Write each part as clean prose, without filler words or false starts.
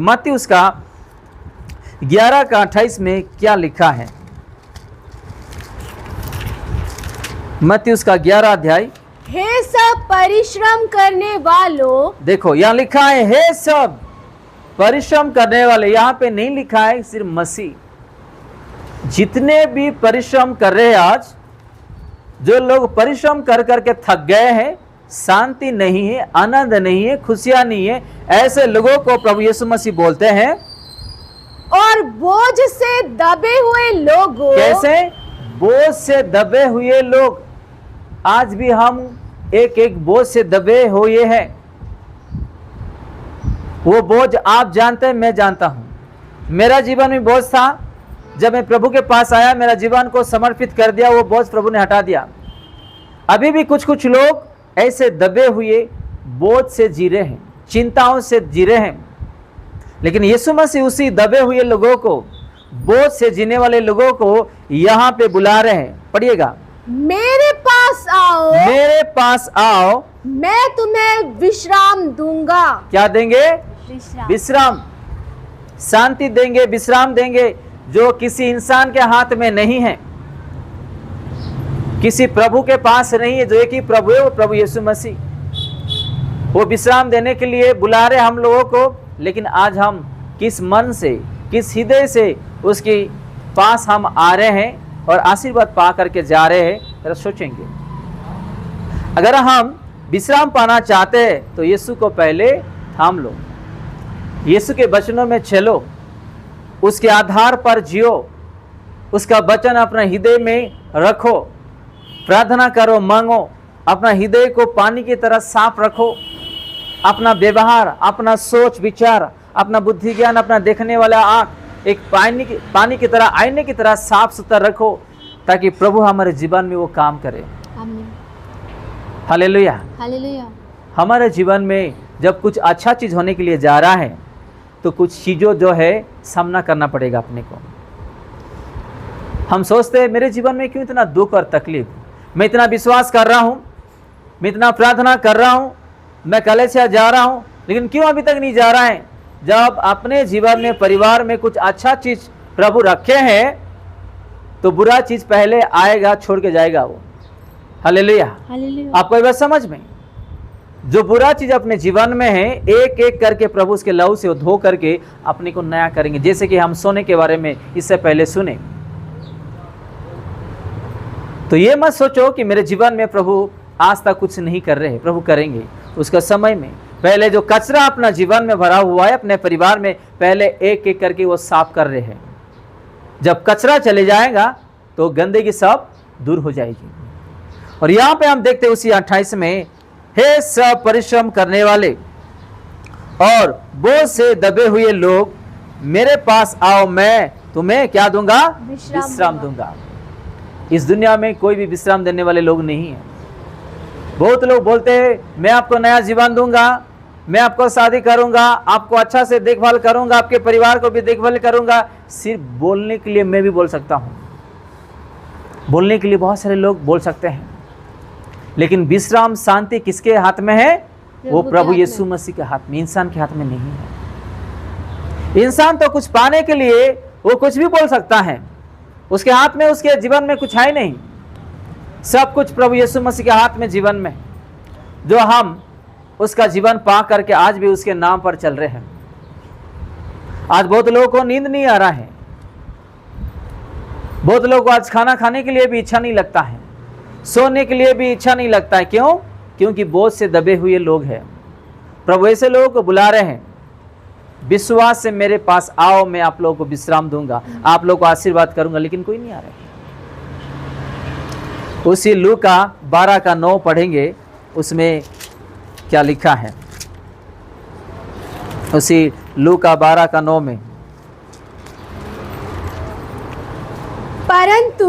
मत्ती उसका 11:28 में क्या लिखा है? मत्ती उसका 11 अध्याय। हे सब परिश्रम करने वालों, देखो यहाँ लिखा है हे सब परिश्रम करने वाले, यहाँ पे नहीं लिखा है सिर्फ मसीह। जितने भी परिश्रम कर रहे हैं आज, जो लोग परिश्रम कर करके थक गए हैं, शांति नहीं है, आनंद नहीं है, खुशियां नहीं है, ऐसे लोगों को प्रभु यीशु मसीह बोलते हैं और बोझ से दबे हुए लोगों। कैसे? बोझ से दबे हुए लोग। आज भी हम एक एक बोझ से दबे हुए हैं। वो बोझ आप जानते हैं, मैं जानता हूं। मेरा जीवन में बोझ था, जब मैं प्रभु के पास आया, मेरा जीवन को समर्पित कर दिया, वो बोझ प्रभु ने हटा दिया। अभी भी कुछ कुछ लोग ऐसे दबे हुए बोझ से जी रहे हैं, चिंताओं से जी रहे हैं। लेकिन यीशु मसीह उसी दबे हुए लोगों को, बोझ से जीने वाले लोगों को यहाँ पे बुला रहे हैं। पढ़िएगा, मेरे पास आओ, मेरे पास आओ, मैं तुम्हें विश्राम दूंगा। क्या देंगे? विश्राम। विश्राम, शांति देंगे, विश्राम देंगे, जो किसी इंसान के हाथ में नहीं है, किसी प्रभु के पास नहीं है। जो एक ही प्रभु है, वो प्रभु यीशु मसीह, वो विश्राम देने के लिए बुला रहे हम लोगों को। लेकिन आज हम किस मन से, किस हृदय से उसके पास हम आ रहे हैं और आशीर्वाद पा करके जा रहे हैं, जरा सोचेंगे। अगर हम विश्राम पाना चाहते हैं तो यीशु को पहले थाम लो, यीशु के वचनों में चलो, उसके आधार पर जियो, उसका वचन अपना हृदय में रखो, प्रार्थना करो, मांगो, अपना हृदय को पानी की तरह साफ रखो, अपना व्यवहार, अपना सोच विचार, अपना बुद्धि ज्ञान, अपना देखने वाला आँख एक पानी की तरह, आईने की तरह साफ सुथरा रखो, ताकि प्रभु हमारे जीवन में वो काम करे। Hallelujah, hallelujah. हमारे जीवन में जब कुछ अच्छा चीज़ होने के लिए जा रहा है तो कुछ चीज़ों जो है सामना करना पड़ेगा अपने को। हम सोचते हैं मेरे जीवन में क्यों इतना दुख और तकलीफ, मैं इतना विश्वास कर रहा हूँ, मैं इतना प्रार्थना कर रहा हूँ, मैं कलीसिया जा रहा हूँ, लेकिन क्यों अभी तक नहीं जा रहा है। जब अपने जीवन में, परिवार में कुछ अच्छा चीज़ प्रभु रखे हैं तो बुरा चीज़ पहले आएगा, छोड़ के जाएगा वो। Hallelujah, hallelujah. आपको ये बात समझ में? जो बुरा चीज अपने जीवन में है, एक एक करके प्रभु उसके लहू से धो करके अपने को नया करेंगे। जैसे कि हम सोने के बारे में इससे पहले सुने, तो ये मत सोचो कि मेरे जीवन में प्रभु आज तक कुछ नहीं कर रहे हैं। प्रभु करेंगे उसका समय में। पहले जो कचरा अपना जीवन में भरा हुआ है अपने परिवार में, पहले एक एक करके वो साफ कर रहे हैं। जब कचरा चले जाएगा तो गंदगी सब दूर हो जाएगी। और यहाँ पे हम देखते हैं उसी 28 में, हे सब परिश्रम करने वाले और बोझ से दबे हुए लोग, मेरे पास आओ, मैं तुम्हें क्या दूंगा? विश्राम दूंगा। इस दुनिया में कोई भी विश्राम देने वाले लोग नहीं है। बहुत लोग बोलते हैं मैं आपको नया जीवन दूंगा, मैं आपको शादी करूंगा, आपको अच्छा से देखभाल करूंगा, आपके परिवार को भी देखभाल करूंगा। सिर्फ बोलने के लिए मैं भी बोल सकता हूँ, बोलने के लिए बहुत सारे लोग बोल सकते हैं, लेकिन विश्राम शांति किसके हाथ में है? वो प्रभु यीशु मसीह के हाथ में, इंसान के हाथ में नहीं है। इंसान तो कुछ पाने के लिए वो कुछ भी बोल सकता है, उसके हाथ में, उसके जीवन में कुछ है नहीं। सब कुछ प्रभु यीशु मसीह के हाथ में जीवन में, जो हम उसका जीवन पा करके आज भी उसके नाम पर चल रहे हैं। आज बहुत लोगों को नींद नहीं आ रहा है, बहुत लोगों को आज खाना खाने के लिए भी इच्छा नहीं लगता है, सोने के लिए भी इच्छा नहीं लगता है। क्यों? क्योंकि बोझ से दबे हुए लोग हैं। प्रभु ऐसे लोगों को बुला रहे हैं, विश्वास से मेरे पास आओ, मैं आप लोगों को विश्राम दूंगा, आप लोगों को आशीर्वाद करूंगा। लेकिन कोई नहीं आ रहा है। उसी लूका 12:9 पढ़ेंगे, उसमें क्या लिखा है? उसी लूका 12:9 में, परंतु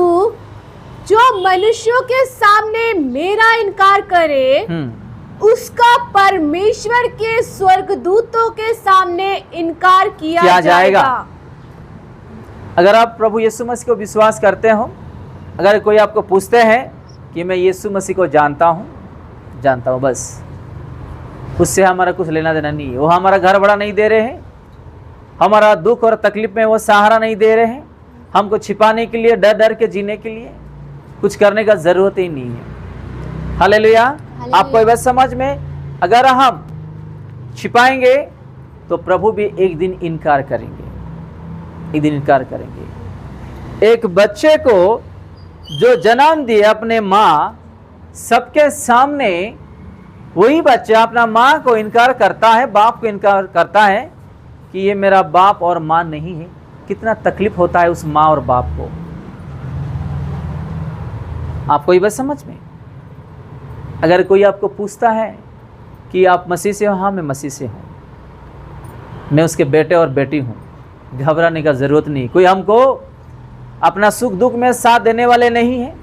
जो मनुष्यों के सामने मेरा इनकार करे, उसका परमेश्वर के स्वर्गदूतों के सामने इनकार किया जाएगा। अगर आप प्रभु यीशु मसीह को विश्वास करते हो, अगर कोई आपको पूछते हैं कि मैं यीशु मसीह को जानता हूँ, बस उससे हमारा कुछ लेना देना नहीं है। वो हमारा घर भाड़ा नहीं दे रहे हैं, हमारा दुख और तकलीफ में वो सहारा नहीं दे रहे हैं, हमको छिपाने के लिए, डर डर के जीने के लिए कुछ करने का जरूरत ही नहीं है। हालेलुया। आपको ये बात समझ में, अगर हम छिपाएंगे तो प्रभु भी एक दिन इनकार करेंगे, एक दिन इनकार करेंगे। एक बच्चे को जो जन्म दिए अपने माँ सबके सामने, वही बच्चा अपना माँ को इनकार करता है, बाप को इनकार करता है कि ये मेरा बाप और माँ नहीं है। कितना तकलीफ होता है उस माँ और बाप को। आपको ये बात समझ में? अगर कोई आपको पूछता है कि आप मसीह से हो, हाँ मैं मसीह से हूँ, मैं उसके बेटे और बेटी हूँ, घबराने का ज़रूरत नहीं। कोई हमको अपना सुख दुख में साथ देने वाले नहीं है,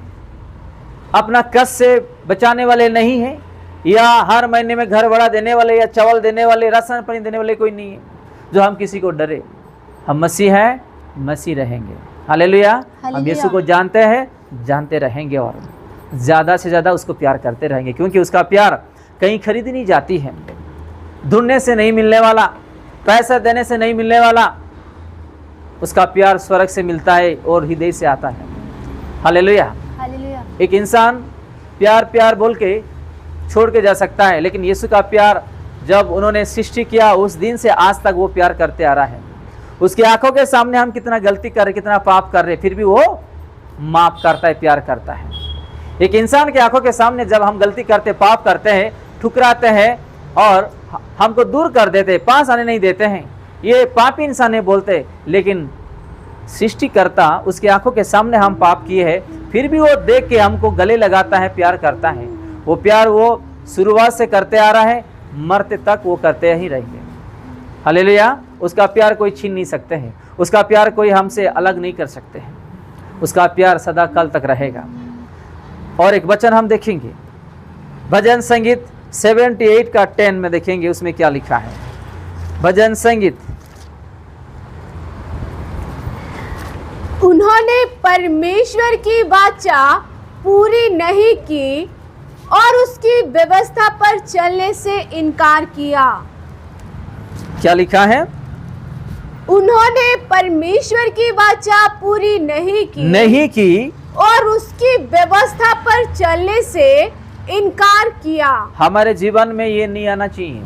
अपना कष्ट से बचाने वाले नहीं है, या हर महीने में घर भाड़ा देने वाले या चावल देने वाले, राशन पानी देने वाले कोई नहीं है जो हम किसी को डरे। हम मसीह हैं, मसीह रहेंगे। हालेलुया। हम यीशु को जानते हैं, जानते रहेंगे और ज़्यादा से ज़्यादा उसको प्यार करते रहेंगे, क्योंकि उसका प्यार कहीं खरीदी नहीं जाती है, ढूंढने से नहीं मिलने वाला, पैसा देने से नहीं मिलने वाला। उसका प्यार स्वर्ग से मिलता है और हृदय से आता है। हालेलुया। एक इंसान प्यार प्यार बोल के छोड़ के जा सकता है, लेकिन यीशु का प्यार जब उन्होंने सृष्टि किया उस दिन से आज तक वो प्यार करते आ रहा है। उसकी आंखों के सामने हम कितना गलती कर रहे, कितना पाप कर रहे, फिर भी वो माफ करता है, प्यार करता है। एक इंसान की आंखों के सामने जब हम गलती करते, पाप करते हैं, ठुकराते हैं और हमको दूर कर देते, पास आने नहीं देते हैं, ये पापी इंसान है बोलते, लेकिन सृष्टिकर्ता उसकी आंखों के सामने हम पाप किए हैं, फिर भी वो देख के हमको गले लगाता है, प्यार करता है। वो प्यार वो शुरुआत से करते आ रहा है, मरते तक वो करते ही रहेंगे। हालेलुया। उसका प्यार कोई छीन नहीं सकते हैं, उसका प्यार कोई हमसे अलग नहीं कर सकते हैं, उसका प्यार सदा काल तक रहेगा। और एक वचन हम देखेंगे भजन संगीत 78 का 10 में देखेंगे, उसमें क्या लिखा है। भजन संगीत, उन्होंने परमेश्वर की वाचा पूरी नहीं की और उसकी व्यवस्था पर चलने से इनकार किया। क्या लिखा है? उन्होंने परमेश्वर की वाचा पूरी नहीं की और उसकी व्यवस्था पर चलने से इनकार किया। हमारे जीवन में ये नहीं आना चाहिए,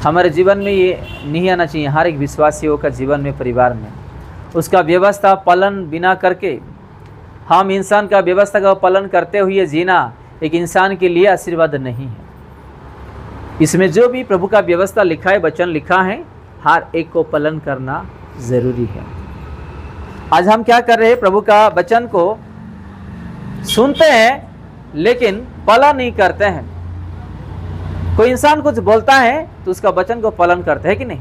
हमारे जीवन में ये नहीं आना चाहिए। हर एक विश्वासियों का जीवन में, परिवार में उसका व्यवस्था पालन बिना करके, हम इंसान का व्यवस्था का पालन करते हुए जीना एक इंसान के लिए आशीर्वाद नहीं है। इसमें जो भी प्रभु का व्यवस्था लिखा है, वचन लिखा है, हर एक को पालन करना जरूरी है। आज हम क्या कर रहे हैं? प्रभु का वचन को सुनते हैं लेकिन पालन नहीं करते हैं। कोई इंसान कुछ बोलता है तो उसका वचन को पालन करते हैं कि नहीं?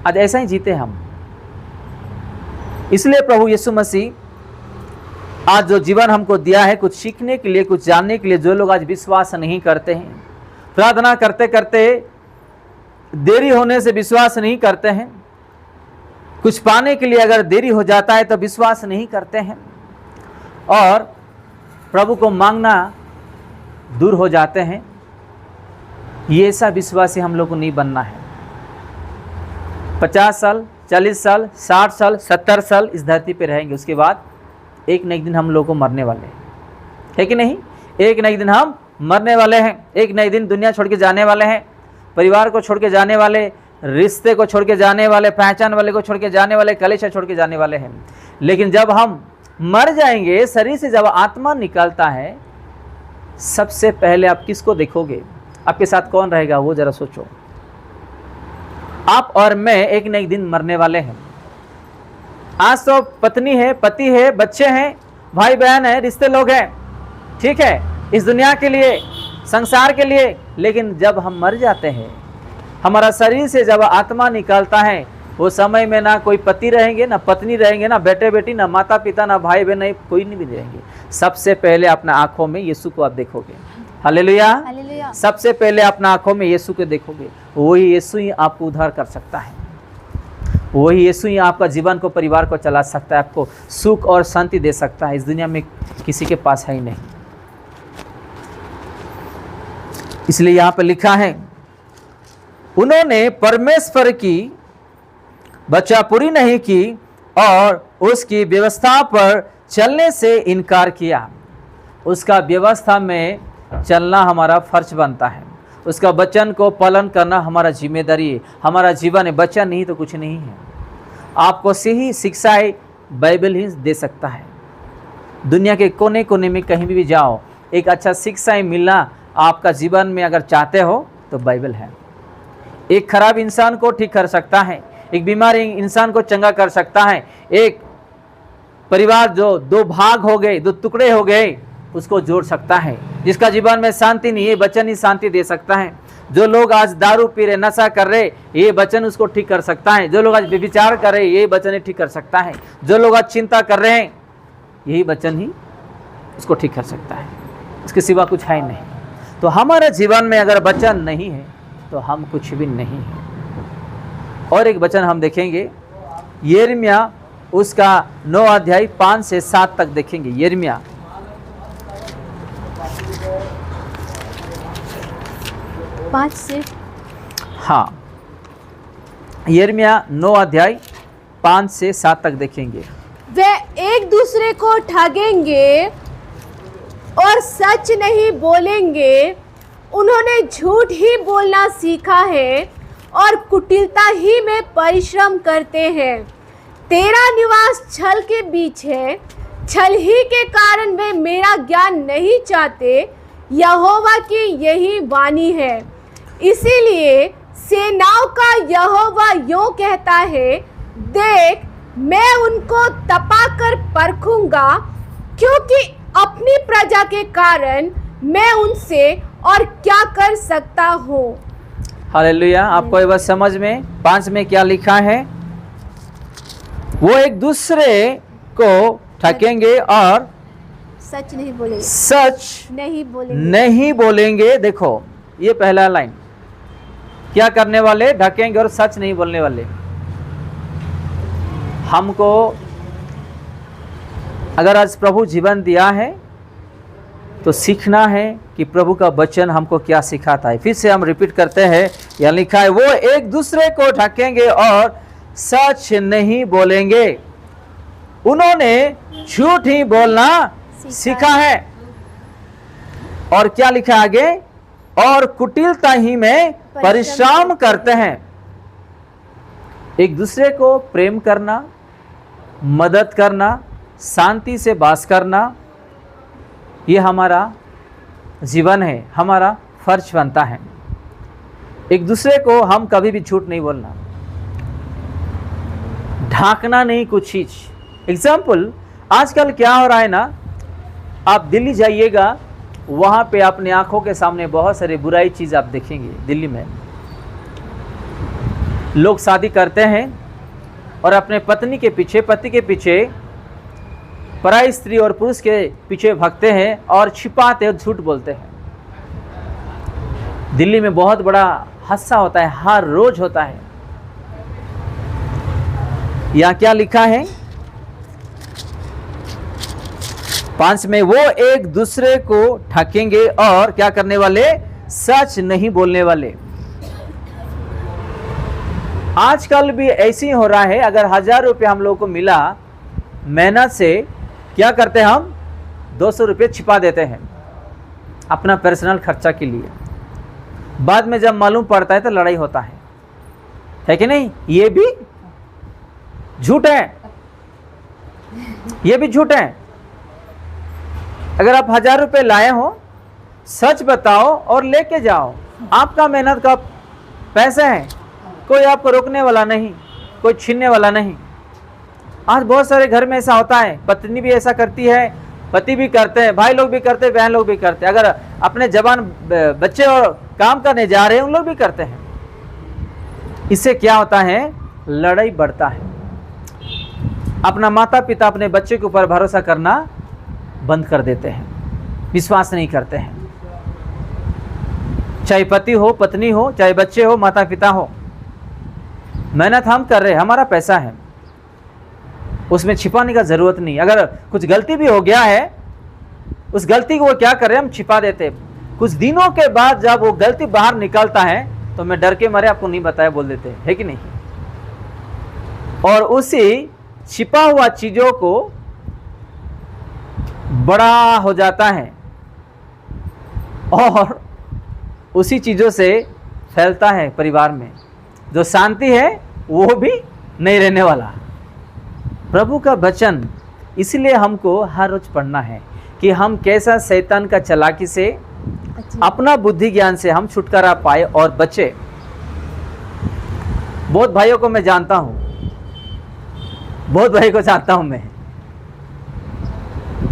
आज ऐसा ही जीते हम। इसलिए प्रभु यीशु मसीह आज जो जीवन हमको दिया है, कुछ सीखने के लिए, कुछ जानने के लिए, जो लोग आज विश्वास नहीं करते हैं, प्रार्थना करते करते देरी होने से विश्वास नहीं करते हैं, कुछ पाने के लिए अगर देरी हो जाता है तो विश्वास नहीं करते हैं और प्रभु को मांगना दूर हो जाते हैं, ये ऐसा विश्वासी हम लोग को नहीं बनना है। 50 साल, 40 साल, 60 साल, 70 साल इस धरती पे रहेंगे, उसके बाद एक न एक दिन हम लोग को मरने वाले हैं, है कि नहीं? एक न एक दिन हम मरने वाले हैं, एक न एक दिन दुनिया छोड़ के जाने वाले हैं, परिवार को छोड़ के जाने वाले, रिश्ते को छोड़ के जाने वाले, पहचान वाले को छोड़ के जाने वाले, कलेशा छोड़ के जाने वाले हैं। लेकिन जब हम मर जाएंगे, शरीर से जब आत्मा निकलता है, सबसे पहले आप किसको देखोगे? आपके साथ कौन रहेगा वो जरा सोचो। आप और मैं एक न एक दिन मरने वाले हैं। आज तो पत्नी है, पति है, बच्चे हैं, भाई बहन है, रिश्ते लोग हैं, ठीक है, इस दुनिया के लिए, संसार के लिए। लेकिन जब हम मर जाते हैं, हमारा शरीर से जब आत्मा निकलता है, वो समय में ना कोई पति रहेंगे, ना पत्नी रहेंगे, ना बेटे बेटी, ना माता पिता, ना भाई बहन, नहीं कोई नहीं भी रहेंगे। सबसे पहले अपना आंखों में यीशु को आप देखोगे। हालेलुया। हालेलुया। सबसे पहले अपना आंखों में यीशु को देखोगे। वही यीशु ही आपको उद्धार कर सकता है, वही यीशु ही आपका जीवन को, परिवार को चला सकता है, आपको सुख और शांति दे सकता है। इस दुनिया में किसी के पास है ही नहीं। इसलिए यहाँ पे लिखा है, उन्होंने परमेश्वर की बच्चा पूरी नहीं की और उसकी व्यवस्था पर चलने से इनकार किया। उसका व्यवस्था में चलना हमारा फर्ज बनता है, उसका वचन को पालन करना हमारा जिम्मेदारी है, हमारा जीवन है। वचन नहीं तो कुछ नहीं है। आपको सही शिक्षाएं बाइबल ही दे सकता है। दुनिया के कोने कोने में कहीं भी जाओ, एक अच्छा शिक्षाएं मिलना आपका जीवन में अगर चाहते हो तो बाइबल है। एक खराब इंसान को ठीक कर सकता है, एक बीमार इंसान को चंगा कर सकता है, एक परिवार जो दो भाग हो गए, दो टुकड़े हो गए, उसको जोड़ सकता है। जिसका जीवन में शांति नहीं है, वचन ही शांति दे सकता है। जो लोग आज दारू पी रहे, नशा कर रहे, ये वचन उसको ठीक कर सकता है। जो लोग आज व्यभिचार कर रहे, ये वचन ही ठीक कर सकता है। जो लोग आज चिंता कर रहे हैं, यही वचन ही उसको ठीक कर सकता है। इसके सिवा कुछ है नहीं। तो हमारे जीवन में अगर वचन नहीं है तो हम कुछ भी नहीं है। और एक वचन हम देखेंगे, यिर्मयाह उसका 9 अध्याय 5 से 7 तक देखेंगे। यिर्मयाह 5 से, हाँ, यिर्मयाह 9 अध्याय 5 से 7 तक देखेंगे। वे एक दूसरे को ठगेंगे और सच नहीं बोलेंगे। उन्होंने झूठ ही बोलना सीखा है और कुटिलता ही में परिश्रम करते हैं। तेरा निवास छल के बीच है, छल ही के कारण वे मेरा ज्ञान नहीं चाहते। यहोवा की यही वाणी है। इसीलिए सेनाओं का यहोवा यूं कहता है, देख मैं उनको तपाकर परखूंगा, क्योंकि अपनी प्रजा के कारण मैं उनसे और क्या कर सकता हूँ। हालेलुया। आपको ये बात समझ में 5 में क्या लिखा है? वो एक दूसरे को ठकेंगे और सच नहीं बोलेंगे, सच नहीं बोलेंगे। देखो ये पहला लाइन, क्या करने वाले? ढकेंगे और सच नहीं बोलने वाले। हमको अगर आज प्रभु जीवन दिया है तो सीखना है कि प्रभु का वचन हमको क्या सिखाता है। फिर से हम रिपीट करते हैं, यहाँ लिखा है, वो एक दूसरे को ढकेंगे और सच नहीं बोलेंगे। उन्होंने झूठ ही बोलना सीखा है। और क्या लिखा आगे? और कुटिलता ही में परिश्रम करते हैं। एक दूसरे को प्रेम करना, मदद करना, शांति से वास करना, ये हमारा जीवन है, हमारा फर्ज बनता है। एक दूसरे को हम कभी भी झूठ नहीं बोलना, ढांकना नहीं कुछ चीज। एग्जाम्पल, आजकल क्या हो रहा है ना, आप दिल्ली जाइएगा, वहाँ पे अपने आंखों के सामने बहुत सारी बुराई चीज़ आप देखेंगे। दिल्ली में लोग शादी करते हैं और अपने पत्नी के पीछे, पति के पीछे, पराई स्त्री और पुरुष के पीछे भागते हैं और छिपाते और झूठ बोलते हैं। दिल्ली में बहुत बड़ा हादसा होता है, हर रोज होता है। यहाँ क्या लिखा है? 5 में, वो एक दूसरे को ठकेंगे और क्या करने वाले? सच नहीं बोलने वाले। आजकल भी ऐसे ही हो रहा है। अगर 1000 रुपये हम लोगों को मिला मेहनत से, क्या करते हैं हम? 200 रुपये छिपा देते हैं अपना पर्सनल खर्चा के लिए। बाद में जब मालूम पड़ता है तो लड़ाई होता है कि नहीं? ये भी झूठ है, ये भी झूठ है। अगर आप 1000 रुपये लाए हो, सच बताओ और लेके जाओ। आपका मेहनत का पैसा है, कोई आपको रोकने वाला नहीं, कोई छीनने वाला नहीं। आज बहुत सारे घर में ऐसा होता है, पत्नी भी ऐसा करती है, पति भी करते हैं, भाई लोग भी करते हैं, बहन लोग भी करते हैं। अगर अपने जवान बच्चे और काम करने जा रहे हैं, उन लोग भी करते हैं। इससे क्या होता है? लड़ाई बढ़ता है। अपना माता पिता अपने बच्चे के ऊपर भरोसा करना बंद कर देते हैं, विश्वास नहीं करते हैं। चाहे पति हो, पत्नी हो, चाहे बच्चे हो, माता पिता हो, मेहनत हम कर रहे हैं, हमारा पैसा है, उसमें छिपाने का जरूरत नहीं। अगर कुछ गलती भी हो गया है, उस गलती को वो क्या कर रहे हैं? हम छिपा देते हैं। कुछ दिनों के बाद जब वो गलती बाहर निकलता है तो मैं डर के मारे आपको नहीं बताया बोल देते हैं, है कि नहीं? और उसी छिपा हुआ चीजों को बड़ा हो जाता है और उसी चीजों से फैलता है परिवार में। जो शांति है वो भी नहीं रहने वाला। प्रभु का वचन इसलिए हमको हर रोज पढ़ना है कि हम कैसा शैतान का चालाकी से अपना बुद्धि ज्ञान से हम छुटकारा पाए और बचे। बहुत भाइयों को मैं जानता हूं, बहुत भाई को जानता हूं मैं,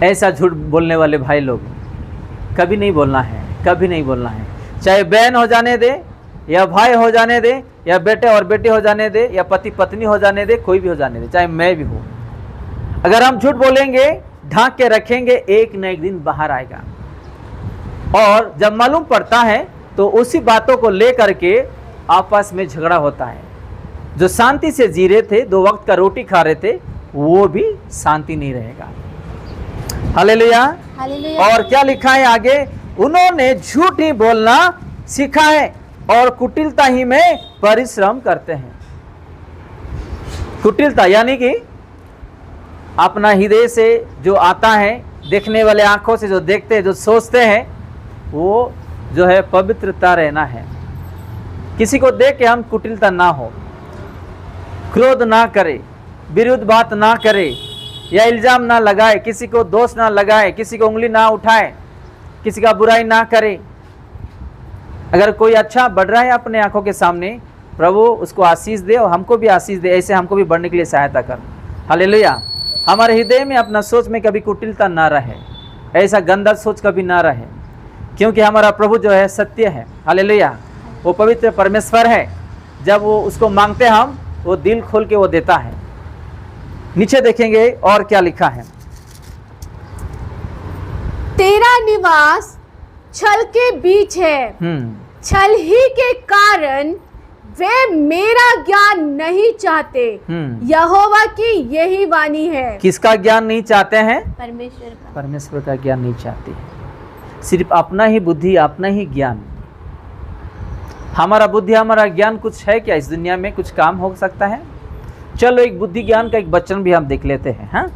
ऐसा झूठ बोलने वाले भाई लोग। कभी नहीं बोलना है, कभी नहीं बोलना है। चाहे बहन हो जाने दे या भाई हो जाने दे या बेटे और बेटी हो जाने दे या पति पत्नी हो जाने दे, कोई भी हो जाने दे, चाहे मैं भी हूं। अगर हम झूठ बोलेंगे, ढांक के रखेंगे, एक न एक दिन बाहर आएगा। और जब मालूम पड़ता है तो उसी बातों को लेकर के आपस में झगड़ा होता है। जो शांति से जी रहे थे, 2 वक्त का रोटी खा रहे थे, वो भी शांति नहीं रहेगा। हालेलुया। और क्या लिखा है आगे? उन्होंने झूठ ही बोलना सीखा है और कुटिलता ही में परिश्रम करते हैं। कुटिलता यानी कि अपना हृदय से जो आता है, देखने वाले आंखों से जो देखते हैं, जो सोचते हैं, वो जो है पवित्रता रहना है। किसी को देख के हम कुटिलता ना हो, क्रोध ना करे, विरुद्ध बात ना करे या इल्जाम ना लगाए, किसी को दोष ना लगाए, किसी को उंगली ना उठाए, किसी का बुराई ना करे। अगर कोई अच्छा बढ़ रहा है अपने आंखों के सामने, प्रभु उसको आशीष दे और हमको भी आशीष दे, ऐसे हमको भी बढ़ने के लिए सहायता कर। हालेलुया। हमारे हृदय में, अपना सोच में कभी कुटिलता ना रहे, ऐसा गंदा सोच कभी ना रहे, क्योंकि हमारा प्रभु जो है सत्य है। हालेलुया। वो पवित्र परमेश्वर है। जब वो उसको मांगते हम, वो दिल खोल के वो देता है। नीचे देखेंगे और क्या लिखा है। तेरा निवास छल के बीच है, छल ही के कारण वे मेरा ज्ञान नहीं चाहते। यहोवा की यही वाणी है। किसका ज्ञान नहीं चाहते हैं? परमेश्वर का। परमेश्वर का ज्ञान नहीं चाहते हैं। सिर्फ अपना ही बुद्धि, अपना ही ज्ञान। हमारा बुद्धि, हमारा ज्ञान कुछ है क्या इस दुनिया में? कुछ काम हो सकता है? चलो एक बुद्धि ज्ञान का एक वचन भी हम देख लेते हैं। हाँ,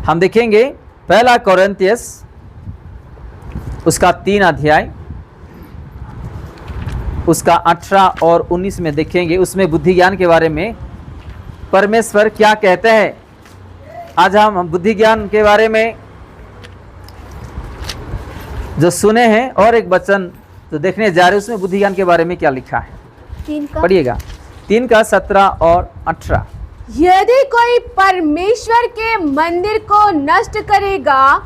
हम देखेंगे 1 कोरिन्थियस उसका 3 अध्याय उसका 18 और 19 में देखेंगे। उसमें बुद्धि ज्ञान के बारे में परमेश्वर क्या कहते हैं। आज हम बुद्धि ज्ञान के बारे में जो सुने हैं और एक वचन तो देखने जा रहे हैं, उसमें बुद्धि ज्ञान के बारे में क्या लिखा है। 3 का पढ़िएगा, 3 का 17 और 18। यदि कोई परमेश्वर के मंदिर को नष्ट करेगा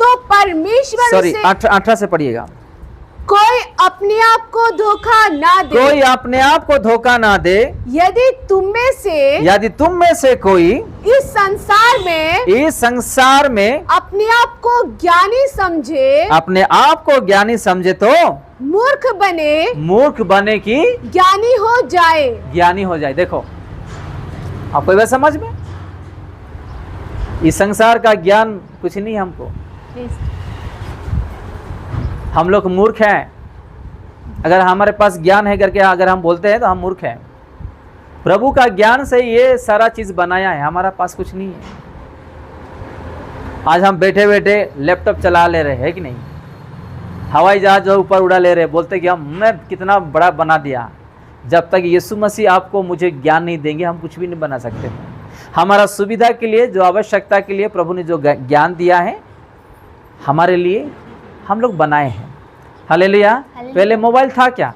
तो परमेश्वर सॉरी, उसे 18 से पढ़िएगा। कोई अपने आप को धोखा ना दे। कोई अपने आप को धोखा ना दे। यदि तुम में से कोई इस संसार में अपने आप को ज्ञानी समझे तो मूर्ख बने कि ज्ञानी हो जाए। देखो, आपको बात समझ में? इस संसार का ज्ञान कुछ नहीं हमको। हम लोग मूर्ख हैं। अगर हमारे पास ज्ञान है करके अगर हम बोलते हैं तो हम मूर्ख हैं। प्रभु का ज्ञान से ये सारा चीज बनाया है, हमारा पास कुछ नहीं है। आज हम बैठे बैठे लैपटॉप चला ले रहे हैं कि नहीं, हवाई जहाज जो ऊपर उड़ा ले रहे, बोलते कि हमने कितना बड़ा बना दिया। जब तक यीशु मसीह आपको मुझे ज्ञान नहीं देंगे, हम कुछ भी नहीं बना सकते। हमारा सुविधा के लिए, जो आवश्यकता के लिए प्रभु ने जो ज्ञान दिया है हमारे लिए, हम लोग बनाए हैं। हालेलुया। पहले मोबाइल था क्या?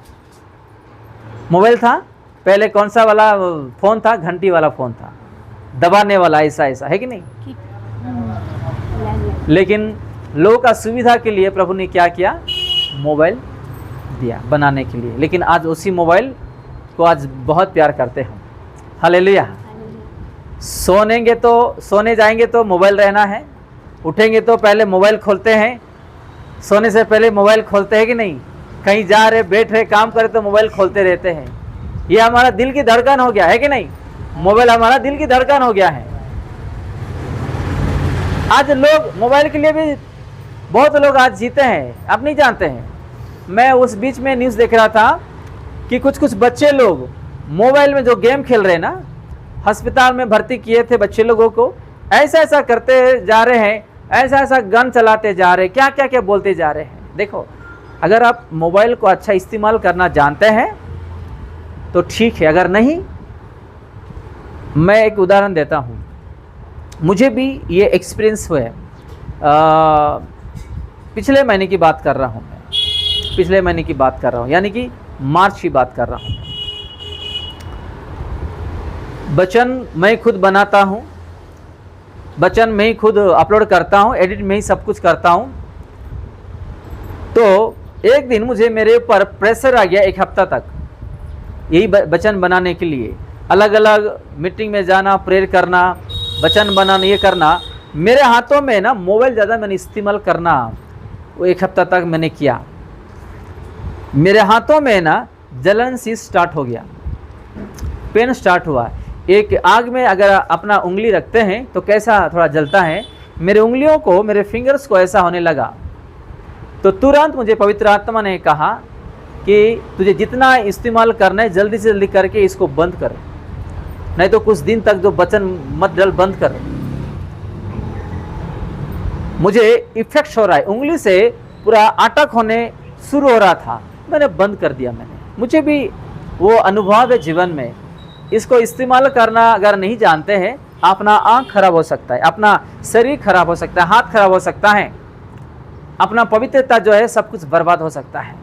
मोबाइल था पहले कौन सा वाला फोन था? घंटी वाला फोन था, दबाने वाला, ऐसा ऐसा है कि नहीं? लेकिन लोगों का सुविधा के लिए प्रभु ने क्या किया? मोबाइल दिया बनाने के लिए। लेकिन आज उसी मोबाइल को आज बहुत प्यार करते हैं। हालेलुया। सोने जाएंगे तो मोबाइल रहना है, उठेंगे तो पहले मोबाइल खोलते हैं, सोने से पहले मोबाइल खोलते हैं कि नहीं? कहीं जा रहे, बैठ रहे, काम करे तो मोबाइल खोलते रहते हैं। ये हमारा दिल की धड़कन हो गया है कि नहीं? मोबाइल हमारा दिल की धड़कन हो गया है। आज लोग मोबाइल के लिए भी बहुत लोग आज जीते हैं, आप नहीं जानते हैं। मैं उस बीच में न्यूज़ देख रहा था कि कुछ बच्चे लोग मोबाइल में जो गेम खेल रहे हैं ना, अस्पताल में भर्ती किए थे बच्चे लोगों को, ऐसा ऐसा करते जा रहे हैं, ऐसा ऐसा गन चलाते जा रहे हैं, क्या क्या क्या बोलते जा रहे हैं। देखो, अगर आप मोबाइल को अच्छा इस्तेमाल करना जानते हैं तो ठीक है, अगर नहीं, मैं एक उदाहरण देता हूँ। मुझे भी ये एक्सपीरियंस हुआ है। पिछले महीने की बात कर रहा हूँ मैं, पिछले महीने की बात कर रहा हूँ, यानी कि मार्च की बात कर रहा हूँ। वचन मैं खुद बनाता हूँ, वचन मैं ही खुद अपलोड करता हूँ, एडिट में ही सब कुछ करता हूँ। तो एक दिन मुझे मेरे ऊपर प्रेशर आ गया, एक हफ्ता तक यही वचन बनाने के लिए, अलग अलग मीटिंग में जाना, प्रेयर करना, वचन बनाना, ये करना। मेरे हाथों में ना मोबाइल ज़्यादा मैंने इस्तेमाल करना, वो एक हफ्ता तक मैंने किया। मेरे हाथों में ना जलन सी स्टार्ट हो गया, पेन स्टार्ट हुआ। एक आग में अगर अपना उंगली रखते हैं तो कैसा थोड़ा जलता है, मेरे उंगलियों को, मेरे फिंगर्स को ऐसा होने लगा। तो तुरंत मुझे पवित्र आत्मा ने कहा कि तुझे जितना इस्तेमाल करना है जल्दी से जल्दी करके इसको बंद कर, नहीं तो कुछ दिन तक जो वचन मत डल, बंद कर। मुझे इफेक्ट हो रहा है, उंगली से पूरा अटक होने शुरू हो रहा था, मैंने बंद कर दिया। मुझे भी वो अनुभव है जीवन में। इसको इस्तेमाल करना अगर नहीं जानते हैं, अपना आँख खराब हो सकता है, अपना शरीर खराब हो सकता है, हाथ खराब हो सकता है, अपना पवित्रता जो है सब कुछ बर्बाद हो सकता है।